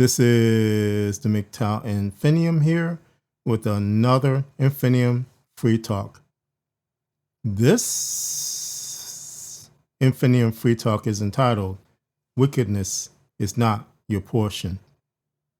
This is the MGTOW Infinium here with another Infinium Free Talk. This Infinium Free Talk is entitled, Wickedness is Not Your Portion.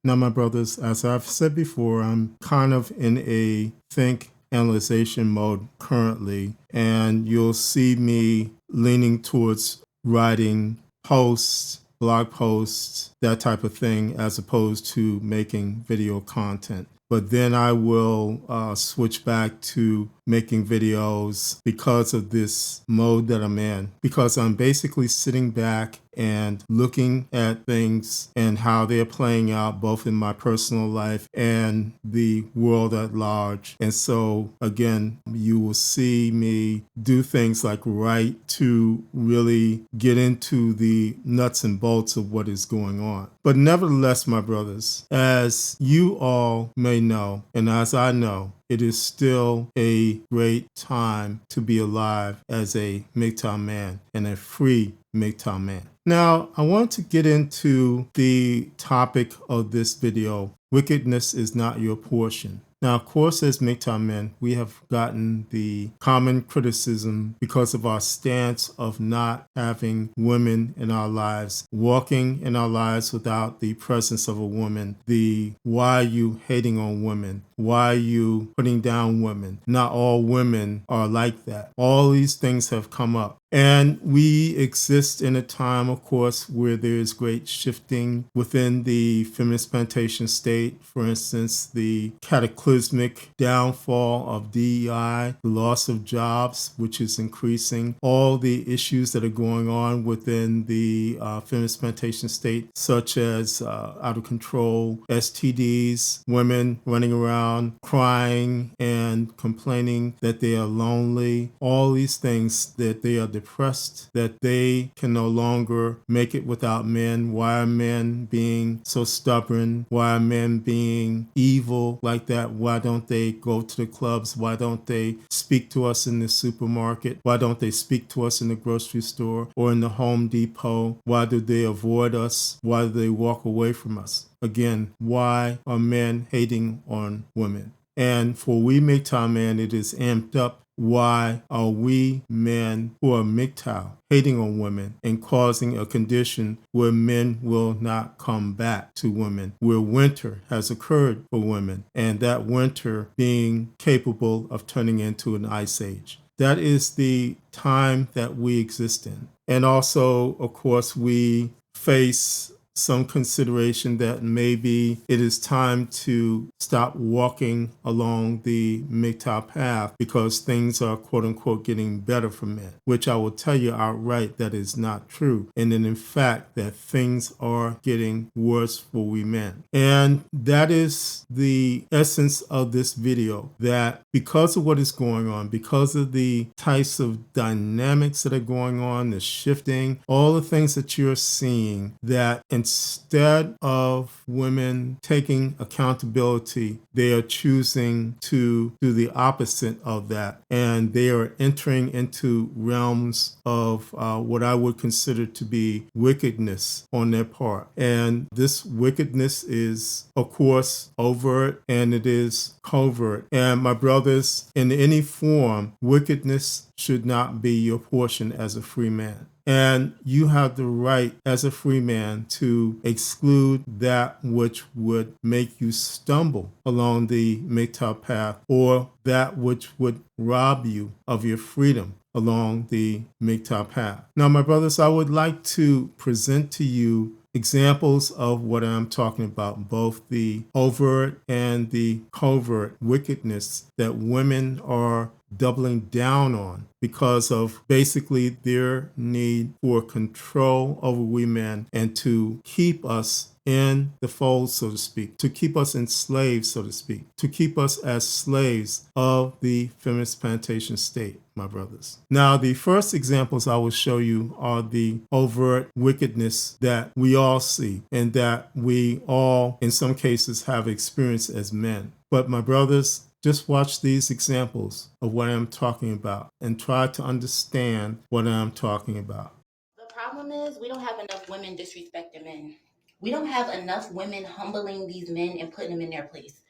Now, my brothers, as I've said before, I'm kind of in a think analyzation mode currently, and you'll see me leaning towards writing posts, blog posts, that type of thing, as opposed to making video content. But then I will switch back to making videos because of this mode that I'm in, because I'm basically sitting back and looking at things and how they're playing out both in my personal life and the world at large. And so again, you will see me do things like write to really get into the nuts and bolts of what is going on. But nevertheless, my brothers, as you all may know, and as I know, it is still a great time to be alive as a MGTOW man and a free MGTOW man. Now, I want to get into the topic of this video, wickedness is not your portion. Now, of course, as MGTOW men, we have gotten the common criticism because of our stance of not having women in our lives, walking in our lives without the presence of a woman. The why are you hating on women? Why are you putting down women? Not all women are like that. All these things have come up. And we exist in a time, of course, where there is great shifting within the feminist plantation state. For instance, the cataclysmic downfall of DEI, the loss of jobs, which is increasing, all the issues that are going on within the feminist plantation state, such as out of control STDs, women running around crying and complaining that they are lonely, all these things, that they are depressed, that they can no longer make it without men. Why are men being so stubborn? Why are men being evil like that? Why don't they go to the clubs? Why don't they speak to us in the supermarket? Why don't they speak to us in the grocery store or in the Home Depot? Why do they avoid us? Why do they walk away from us? Again, why are men hating on women? And for we MGTOW men, it is amped up. Why are we men who are MGTOW hating on women and causing a condition where men will not come back to women, where winter has occurred for women, and that winter being capable of turning into an ice age? That is the time that we exist in. And also, of course, we face some consideration that maybe it is time to stop walking along the MGTOW path because things are quote unquote getting better for men, which I will tell you outright that is not true. And then in fact that things are getting worse for we men. And that is the essence of this video, that because of what is going on, because of the types of dynamics that are going on, the shifting, all the things that you're seeing, that instead of women taking accountability, they are choosing to do the opposite of that. And they are entering into realms of what I would consider to be wickedness on their part. And this wickedness is, of course, overt and it is covert. And my brothers, in any form, wickedness should not be your portion as a free man. And you have the right as a free man to exclude that which would make you stumble along the MGTOW path, or that which would rob you of your freedom along the MGTOW path. Now, my brothers, I would like to present to you examples of what I'm talking about, both the overt and the covert wickedness that women are doubling down on because of basically their need for control over we men and to keep us in the fold, so to speak, to keep us enslaved, so to speak, to keep us as slaves of the feminist plantation state, my brothers. Now, the first examples I will show you are the overt wickedness that we all see and that we all, in some cases, have experienced as men. But my brothers, just watch these examples of what I'm talking about and try to understand what I'm talking about. The problem is we don't have enough women disrespecting men. We don't have enough women humbling these men and putting them in their place.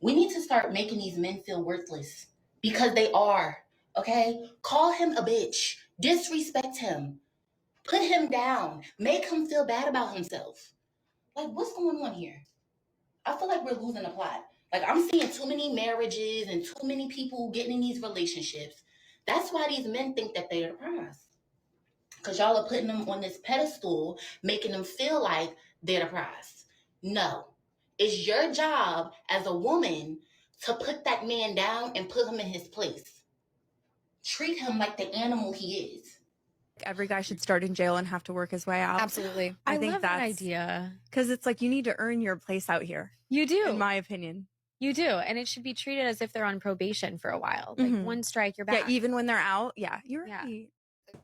We need to start making these men feel worthless because they are, okay? Call him a bitch. Disrespect him. Put him down. Make him feel bad about himself. Like, what's going on here? I feel like we're losing the plot. Like, I'm seeing too many marriages and too many people getting in these relationships. That's why these men think that they're the prize. Because y'all are putting them on this pedestal, making them feel like they're the prize. No. It's your job as a woman to put that man down and put him in his place. Treat him like the animal he is. Every guy should start in jail and have to work his way out. Absolutely. I think love that's that idea. Because it's like you need to earn your place out here. You do. In my opinion. You do. And it should be treated as if they're on probation for a while. Like one strike, you're back. Yeah, even when they're out. Yeah, you're right.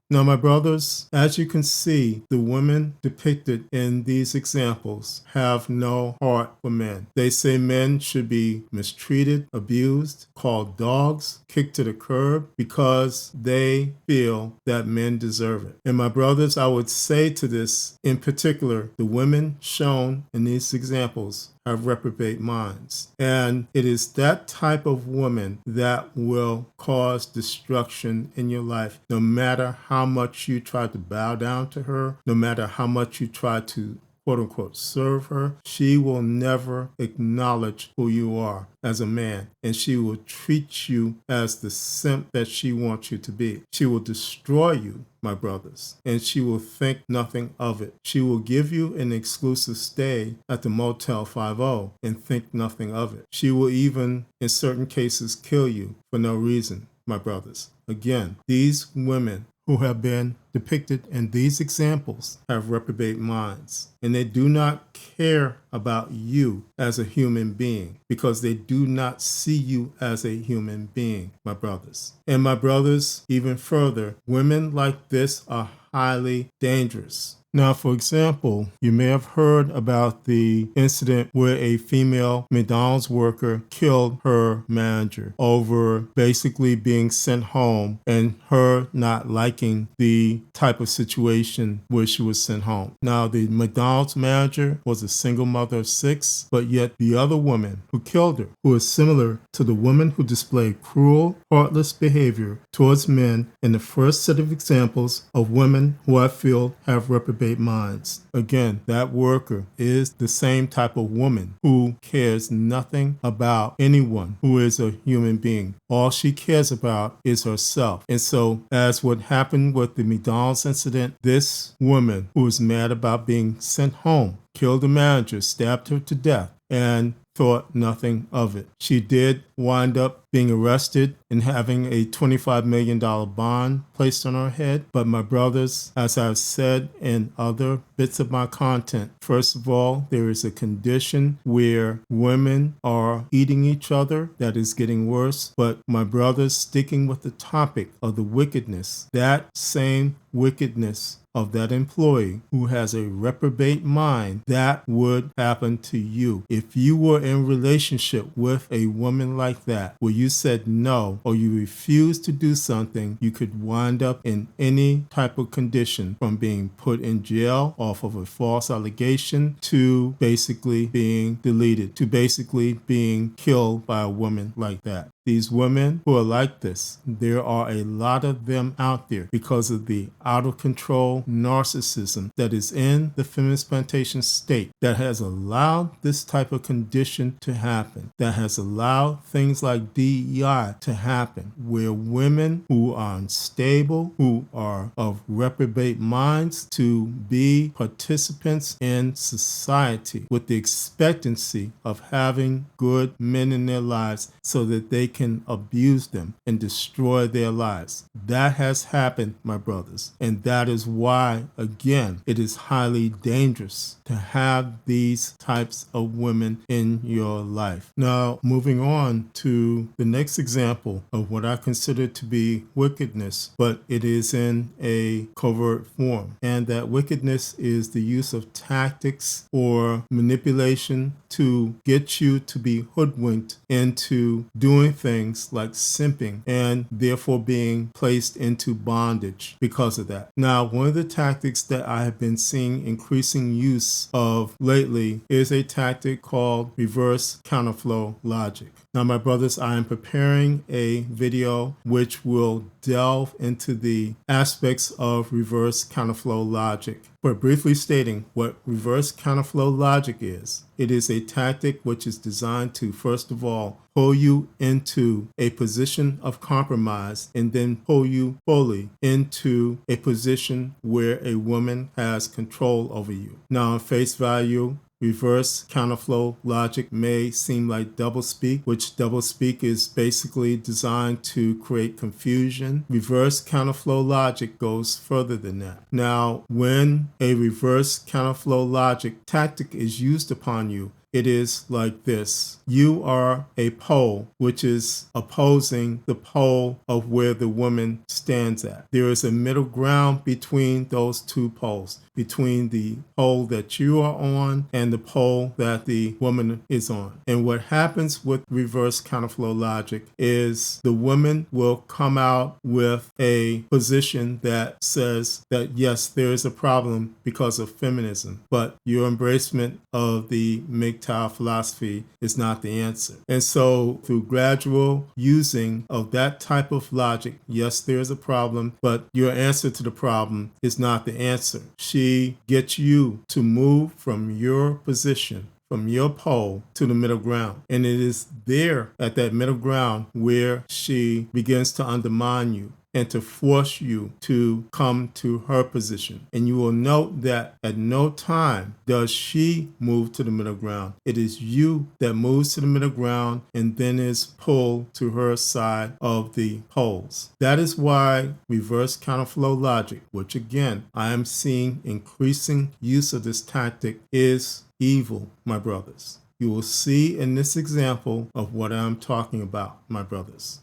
Now, my brothers, as you can see, the women depicted in these examples have no heart for men. They say men should be mistreated, abused, called dogs, kicked to the curb because they feel that men deserve it. And my brothers, I would say to this in particular, the women shown in these examples have reprobate minds. And it is that type of woman that will cause destruction in your life, no matter how much you try to bow down to her, no matter how much you try to quote unquote serve her. She will never acknowledge who you are as a man, and she will treat you as the simp that she wants you to be. She will destroy you, my brothers, and she will think nothing of it. She will give you an exclusive stay at the Motel 50 and think nothing of it. She will even, in certain cases, kill you for no reason, my brothers. Again, these women who have been depicted in these examples have reprobate minds, and they do not care about you as a human being because they do not see you as a human being, my brothers. And my brothers, even further, women like this are highly dangerous. Now, for example, you may have heard about the incident where a female McDonald's worker killed her manager over basically being sent home and her not liking the type of situation where she was sent home. Now, the McDonald's manager was a single mother of 6, but yet the other woman who killed her, who is similar to the woman who displayed cruel, heartless behavior towards men in the first set of examples of women who I feel have reprobate minds. Again, that worker is the same type of woman who cares nothing about anyone who is a human being. All she cares about is herself. And so, as what happened with the McDonald's incident, this woman who was mad about being sent home killed the manager, stabbed her to death, and thought nothing of it. She did wind up being arrested and having a $25 million bond placed on her head. But my brothers, as I've said in other bits of my content, first of all, there is a condition where women are eating each other that is getting worse. But my brothers, sticking with the topic of the wickedness, that same wickedness of that employee who has a reprobate mind, that would happen to you. If you were in relationship with a woman like that, where you said no or you refused to do something, you could wind up in any type of condition, from being put in jail off of a false allegation to basically being deleted, to basically being killed by a woman like that. These women who are like this, there are a lot of them out there because of the out of control narcissism that is in the feminist plantation state that has allowed this type of condition to happen, that has allowed things like DEI to happen, where women who are unstable, who are of reprobate minds, to be participants in society with the expectancy of having good men in their lives so that they can abuse them and destroy their lives. That has happened, my brothers. And that is why, again, it is highly dangerous to have these types of women in your life. Now, moving on to the next example of what I consider to be wickedness, but it is in a covert form. And that wickedness is the use of tactics or manipulation to get you to be hoodwinked into doing things like simping and therefore being placed into bondage because of that. Now, one of the tactics that I have been seeing increasing use of lately is a tactic called reverse counterflow logic. Now, my brothers, I am preparing a video which will delve into the aspects of reverse counterflow logic. But briefly stating what reverse counterflow logic is, it is a tactic which is designed to, first of all, pull you into a position of compromise and then pull you fully into a position where a woman has control over you. Now, on face value, reverse counterflow logic may seem like doublespeak, which doublespeak is basically designed to create confusion. Reverse counterflow logic goes further than that. Now, when a reverse counterflow logic tactic is used upon you, it is like this. You are a pole which is opposing the pole of where the woman stands at. There is a middle ground between those two poles, between the pole that you are on and the pole that the woman is on. And what happens with reverse counterflow logic is the woman will come out with a position that says that yes, there is a problem because of feminism, but your embracement of the MGTOW philosophy is not the answer. And so through gradual using of that type of logic, yes, there is a problem, but your answer to the problem is not the answer. She gets you to move from your position, from your pole to the middle ground. And it is there at that middle ground where she begins to undermine you and to force you to come to her position. And you will note that at no time does she move to the middle ground. It is you that moves to the middle ground and then is pulled to her side of the poles. That is why reverse counterflow logic, which again, I am seeing increasing use of this tactic, is evil, my brothers. You will see in this example of what I'm talking about, my brothers.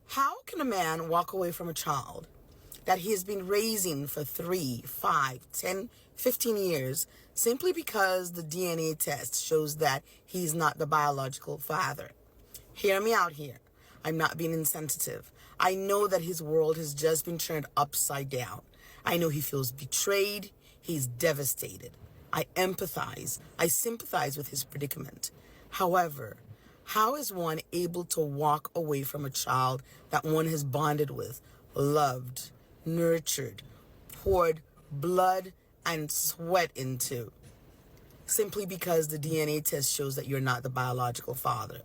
How can a man walk away from a child that he has been raising for 3, 5, 10, 15 years simply because the DNA test shows that he's not the biological father? Hear me out here. I'm not being insensitive. I know that his world has just been turned upside down. I know he feels betrayed. He's devastated. I empathize. I sympathize with his predicament. However, how is one able to walk away from a child that one has bonded with, loved, nurtured, poured blood and sweat into, simply because the DNA test shows that you're not the biological father?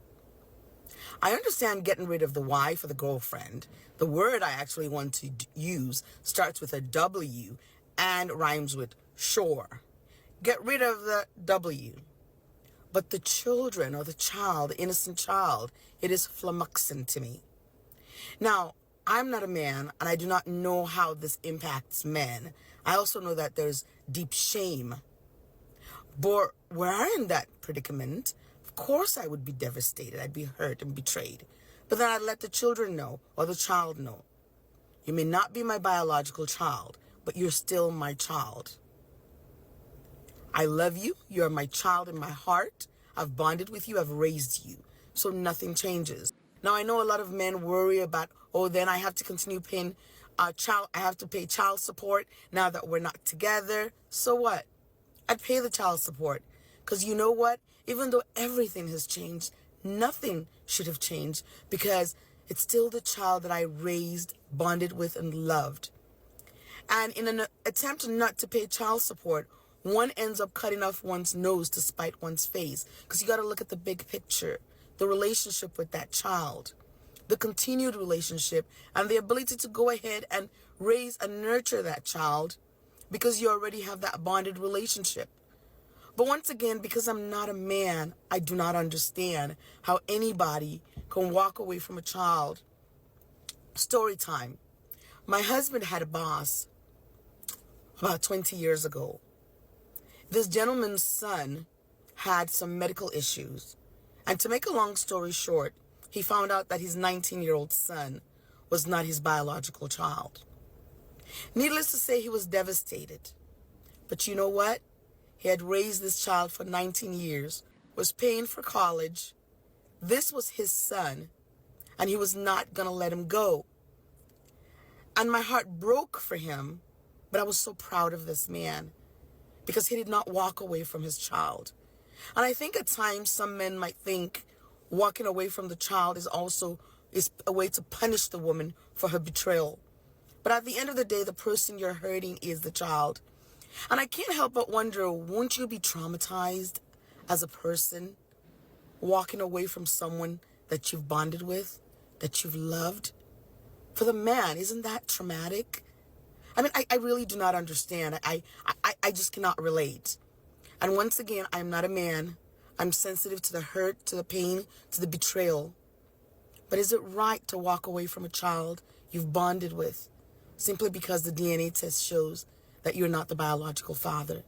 I understand getting rid of the wife or the girlfriend. The word I actually want to use starts with a W and rhymes with sure. Get rid of the W. But the children or the child, the innocent child, it is flummoxing to me. Now, I'm not a man and I do not know how this impacts men. I also know that there's deep shame. But were I in that predicament, of course I would be devastated. I'd be hurt and betrayed. But then I'd let the children know or the child know. You may not be my biological child, but you're still my child. I love you. You're my child in my heart. I've bonded with you. I've raised you. So nothing changes. Now, I know a lot of men worry about, oh, then I have to continue paying I have to pay child support now that we're not together. So what? I'd pay the child support. Because you know what? Even though everything has changed, nothing should have changed because it's still the child that I raised, bonded with, and loved. And in an attempt not to pay child support, one ends up cutting off one's nose to spite one's face. Because you got to look at the big picture, the relationship with that child, the continued relationship, and the ability to go ahead and raise and nurture that child because you already have that bonded relationship. But once again, because I'm not a man, I do not understand how anybody can walk away from a child. Story time. My husband had a boss about 20 years ago. This gentleman's son had some medical issues. And to make a long story short, he found out that his 19-year-old son was not his biological child. Needless to say, he was devastated. But you know what? He had raised this child for 19 years, was paying for college, This was his son, and he was not going to let him go. And my heart broke for him, but I was so proud of this man because he did not walk away from his child. And I think at times some men might think walking away from the child is a way to punish the woman for her betrayal. But at the end of the day, the person you're hurting is the child. And I can't help but wonder, won't you be traumatized as a person walking away from someone that you've bonded with, that you've loved? For the man, isn't that traumatic? I mean, I really do not understand. I just cannot relate. And once again, I'm not a man. I'm sensitive to the hurt, to the pain, to the betrayal. But is it right to walk away from a child you've bonded with simply because the DNA test shows that you're not the biological father?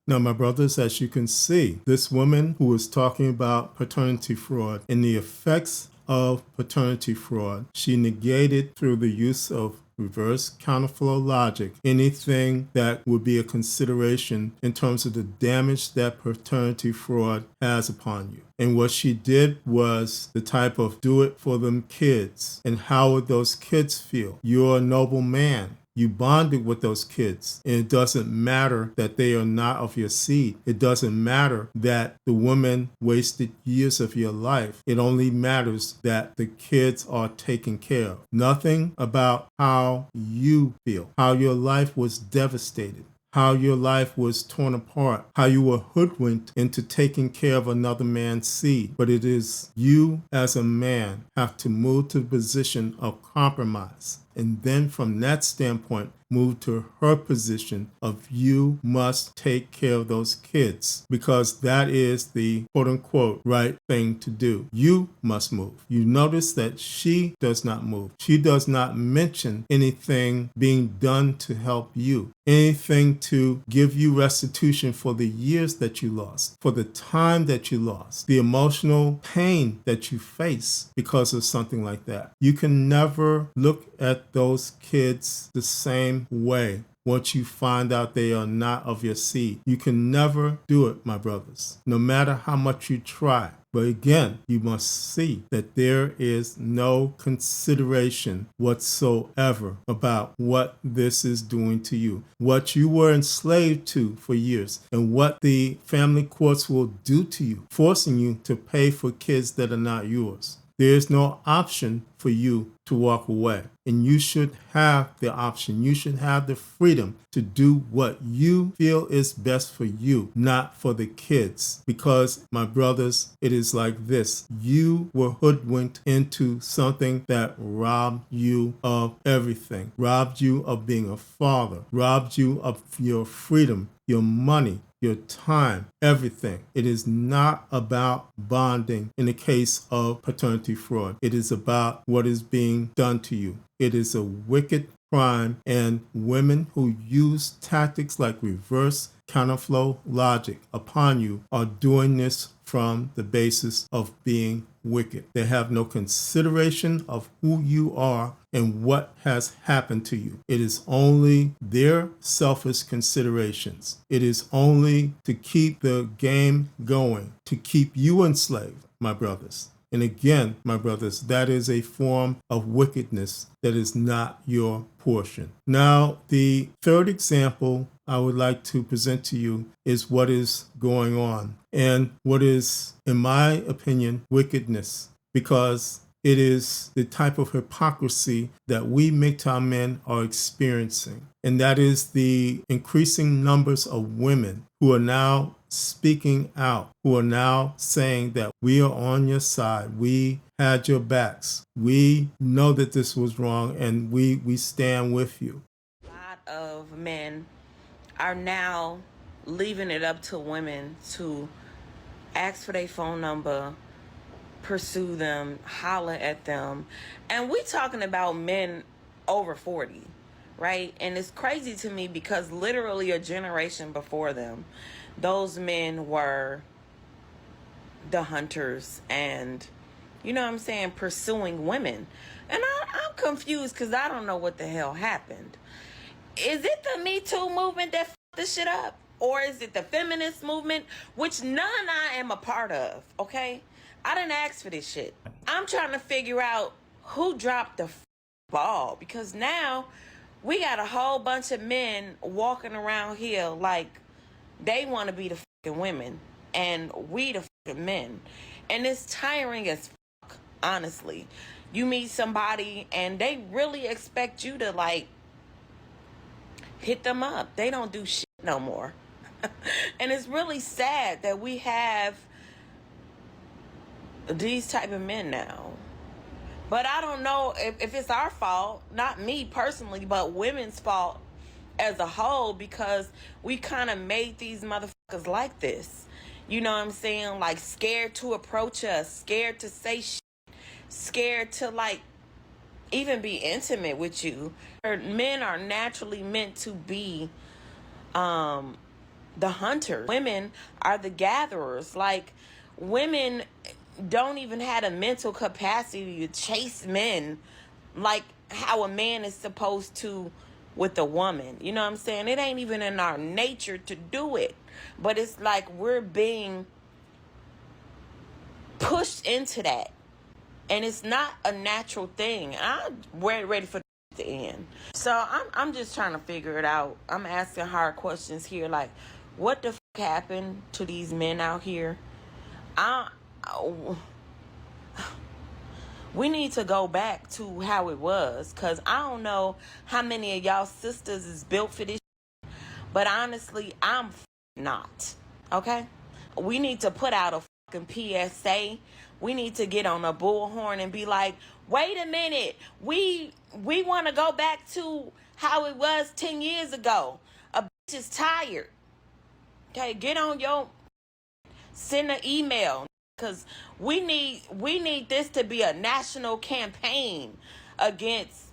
Now, my brothers, as you can see, this woman who is talking about paternity fraud and the effects of paternity fraud, she negated through the use of reverse counterflow logic anything that would be a consideration in terms of the damage that paternity fraud has upon you. And what she did was the type of do it for them kids. And how would those kids feel? You're a noble man. You bonded with those kids, and it doesn't matter that they are not of your seed. It doesn't matter that the woman wasted years of your life. It only matters that the kids are taken care of. Nothing about how you feel, how your life was devastated, how your life was torn apart, how you were hoodwinked into taking care of another man's seed. But it is you as a man have to move to the position of compromise. And then from that standpoint, move to her position of you must take care of those kids because that is the quote unquote right thing to do. You must move. You notice that she does not move. She does not mention anything being done to help you, anything to give you restitution for the years that you lost, for the time that you lost, the emotional pain that you face because of something like that. You can never look at those kids the same way once you find out they are not of your seed. You can never do it, my brothers, no matter how much you try. But again, you must see that there is no consideration whatsoever about what this is doing to you, what you were enslaved to for years, and what the family courts will do to you, forcing you to pay for kids that are not yours. There is no option for you to walk away. And you should have the option. You should have the freedom to do what you feel is best for you, not for the kids. Because, my brothers, it is like this. You were hoodwinked into something that robbed you of everything, robbed you of being a father, robbed you of your freedom, your money, your time, everything. It is not about bonding in the case of paternity fraud. It is about what is being done to you. It is a wicked crime, and women who use tactics like reverse counterflow logic upon you are doing this from the basis of being wicked. They have no consideration of who you are and what has happened to you. It is only their selfish considerations. It is only to keep the game going, to keep you enslaved, my brothers. And again, my brothers, that is a form of wickedness that is not your portion. Now, the third example I would like to present to you is what is going on and what is, in my opinion, wickedness, because it is the type of hypocrisy that we MGTOW men are experiencing. And that is the increasing numbers of women who are now speaking out, who are now saying that we are on your side. We had your backs. We know that this was wrong, and we stand with you. A lot of men are now leaving it up to women to ask for their phone number, pursue them, holler at them. And we talking about men over 40, right? And it's crazy to me because literally a generation before them, those men were the hunters and, you know what I'm saying, pursuing women. And I'm confused because I don't know what the hell happened. Is it the Me Too movement that fucked this shit up? Or is it the feminist movement, which none I am a part of, okay? I didn't ask for this shit. I'm trying to figure out who dropped the ball, because now we got a whole bunch of men walking around here like they want to be the fucking women and we the fucking men. And it's tiring as fuck, honestly. You meet somebody and they really expect you to like hit them up. They don't do shit no more. And it's really sad that we have these type of men now. But I don't know if it's our fault, not me personally, but women's fault as a whole, because we kind of made these motherfuckers like this. You know what I'm saying? Like scared to approach us, scared to say shit, scared to like even be intimate with you. Men are naturally meant to be the hunters. Women are the gatherers. Like women don't even have a mental capacity to chase men like how a man is supposed to with a woman. You know what I'm saying? It ain't even in our nature to do it. But it's like we're being pushed into that. And it's not a natural thing. I'm ready for the end. So I'm just trying to figure it out. I'm asking hard questions here. Like, what the fuck happened to these men out here? We need to go back to how it was, because I don't know how many of y'all sisters is built for this shit, but honestly, I'm not. Okay? We need to put out a fucking PSA. We need to get on a bullhorn and be like, wait a minute, we want to go back to how it was 10 years ago. A bitch is tired. Okay, get on your, send an email, because we need this to be a national campaign against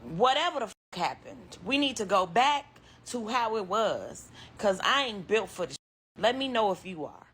whatever the fuck happened. We need to go back to how it was, because I ain't built for this shit. Let me know if you are.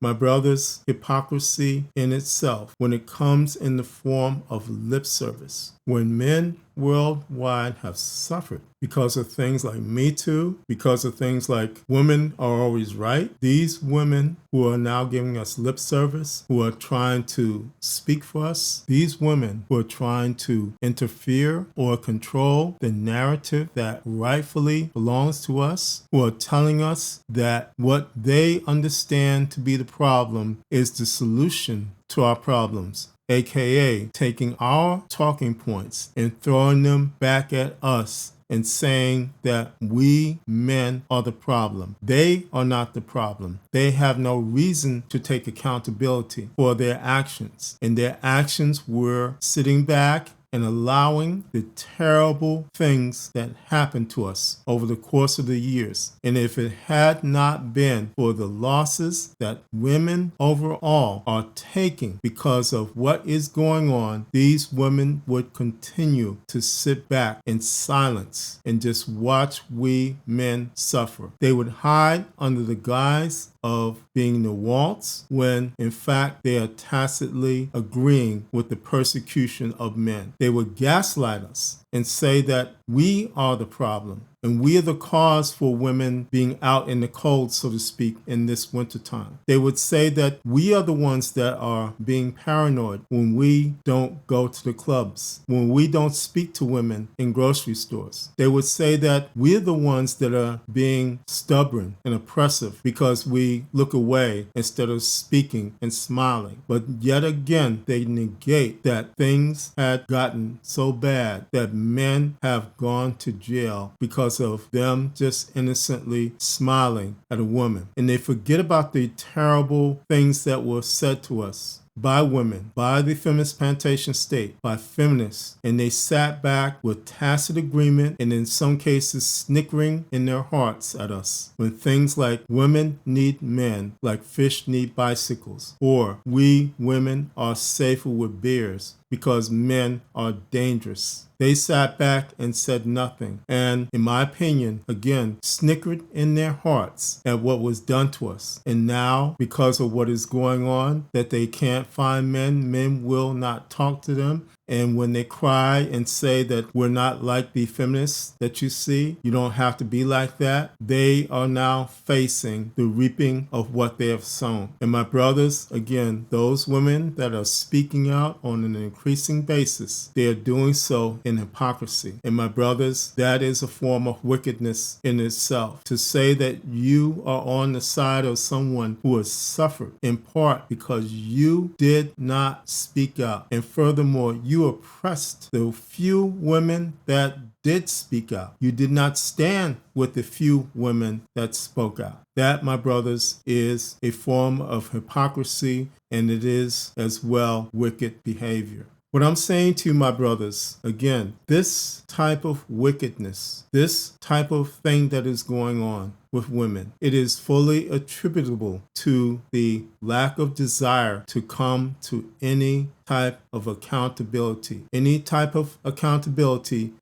My brothers, hypocrisy in itself, when it comes in the form of lip service, when men worldwide have suffered because of things like Me Too, because of things like women are always right, these women who are now giving us lip service, who are trying to speak for us, these women who are trying to interfere or control the narrative that rightfully belongs to us, who are telling us that what they understand to be the problem is the solution to our problems, aka taking our talking points and throwing them back at us and saying that we men are the problem. They are not the problem. They have no reason to take accountability for their actions. And their actions were sitting back and allowing the terrible things that happened to us over the course of the years. And if it had not been for the losses that women overall are taking because of what is going on, these women would continue to sit back in silence and just watch we men suffer. They would hide under the guise of being the waltz when in fact they are tacitly agreeing with the persecution of men. They would gaslight us and say that we are the problem and we are the cause for women being out in the cold, so to speak, in this wintertime. They would say that we are the ones that are being paranoid when we don't go to the clubs, when we don't speak to women in grocery stores. They would say that we're the ones that are being stubborn and oppressive because we look away instead of speaking and smiling. But yet again, they negate that things had gotten so bad that men have gone to jail because of them just innocently smiling at a woman. And they forget about the terrible things that were said to us by women, by the feminist plantation state, by feminists, and they sat back with tacit agreement and in some cases snickering in their hearts at us when things like women need men like fish need bicycles, or we women are safer with bears because men are dangerous. They sat back and said nothing, and in my opinion, again, snickered in their hearts at what was done to us. And now, because of what is going on, that they can't find men, men will not talk to them, And when they cry and say that we're not like the feminists that you see, you don't have to be like that, they are now facing the reaping of what they have sown. And my brothers, again, those women that are speaking out on an increasing basis, they are doing so in hypocrisy. And my brothers, that is a form of wickedness in itself. To say that you are on the side of someone who has suffered in part because you did not speak out. And furthermore, you oppressed the few women that did speak out. You did not stand with the few women that spoke out. That, my brothers, is a form of hypocrisy, and it is as well wicked behavior. What I'm saying to you, my brothers, again, this type of wickedness, this type of thing that is going on with women, it is fully attributable to the lack of desire to come to any type of accountability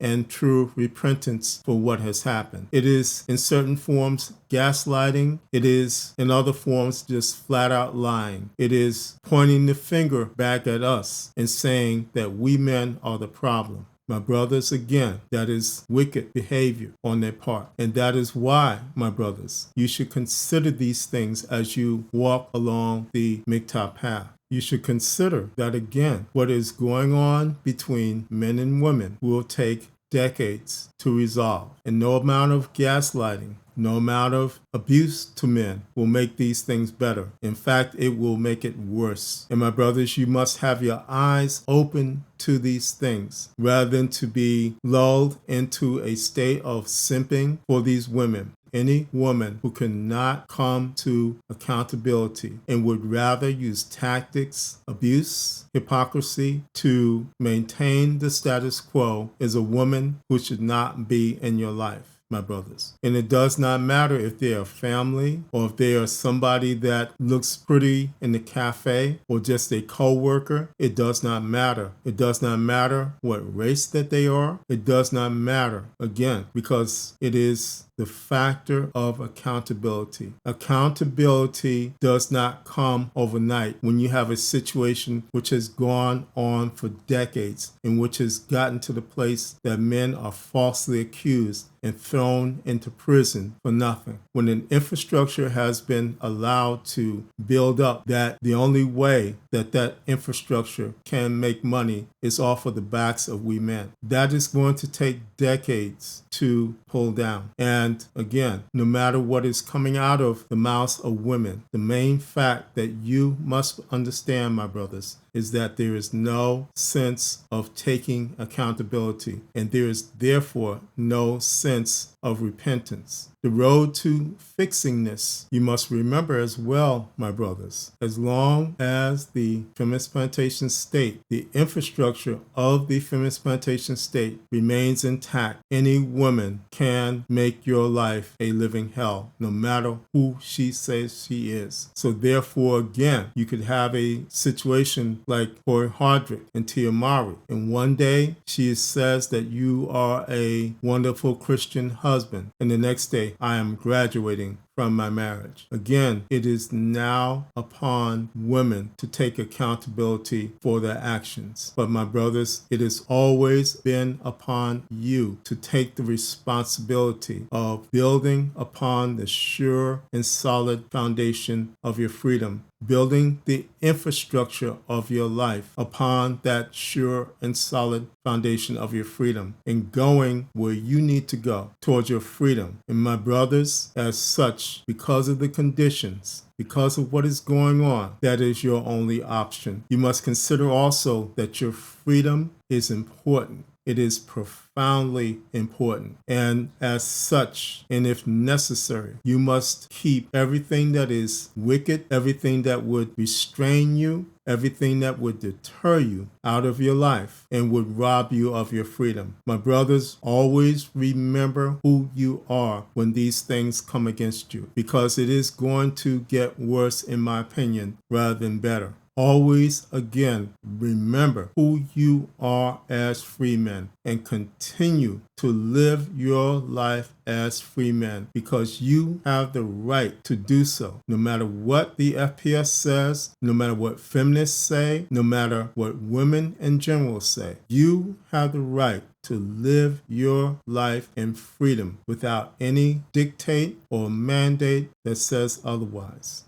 and true repentance for what has happened. It is in certain forms gaslighting. It is in other forms just flat out lying. It is pointing the finger back at us and saying that we men are the problem. My brothers, again, that is wicked behavior on their part. And that is why, my brothers, you should consider these things as you walk along the MGTOW path. You should consider that, again, what is going on between men and women will take decades to resolve. And no amount of gaslighting, no amount of abuse to men will make these things better. In fact, it will make it worse. And my brothers, you must have your eyes open to these things rather than to be lulled into a state of simping for these women. Any woman who cannot come to accountability and would rather use tactics, abuse, hypocrisy to maintain the status quo is a woman who should not be in your life, my brothers. And it does not matter if they are family or if they are somebody that looks pretty in the cafe or just a co-worker. It does not matter. It does not matter what race that they are. It does not matter, again, because it is the factor of accountability. Accountability does not come overnight when you have a situation which has gone on for decades and which has gotten to the place that men are falsely accused and thrown into prison for nothing. When an infrastructure has been allowed to build up, that the only way that that infrastructure can make money is off of the backs of we men. That is going to take decades to pull down. And again, no matter what is coming out of the mouths of women, the main fact that you must understand, my brothers, is that there is no sense of taking accountability, and there is therefore no sense of repentance. The road to fixing this, you must remember as well, my brothers, as long as the feminist plantation state, the infrastructure of the feminist plantation state remains intact, any woman can make your life a living hell, no matter who she says she is. So therefore, again, you could have a situation like Corey Hardrick and Tia Mowry, and one day she says that you are a wonderful Christian husband, and the next day I am graduating from my marriage. Again, it is now upon women to take accountability for their actions. But my brothers, it has always been upon you to take the responsibility of building upon the sure and solid foundation of your freedom, building the infrastructure of your life upon that sure and solid foundation of your freedom, and going where you need to go towards your freedom. And my brothers, as such, because of the conditions, because of what is going on, that is your only option. You must consider also that your freedom is important. It is profoundly important. And as such, and if necessary, you must keep everything that is wicked, everything that would restrain you, everything that would deter you out of your life and would rob you of your freedom. My brothers, always remember who you are when these things come against you, because it is going to get worse, in my opinion, rather than better. Always, again, remember who you are as free men and continue to live your life as free men, because you have the right to do so. No matter what the FPS says, no matter what feminists say, no matter what women in general say, you have the right to live your life in freedom without any dictate or mandate that says otherwise.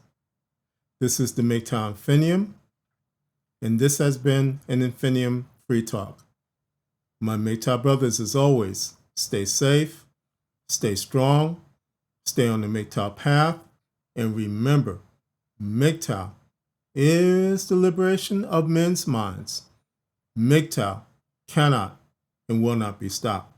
This is the MGTOW Infinium, and this has been an Infinium Free Talk. My MGTOW brothers, as always, stay safe, stay strong, stay on the MGTOW path, and remember, MGTOW is the liberation of men's minds. MGTOW cannot and will not be stopped.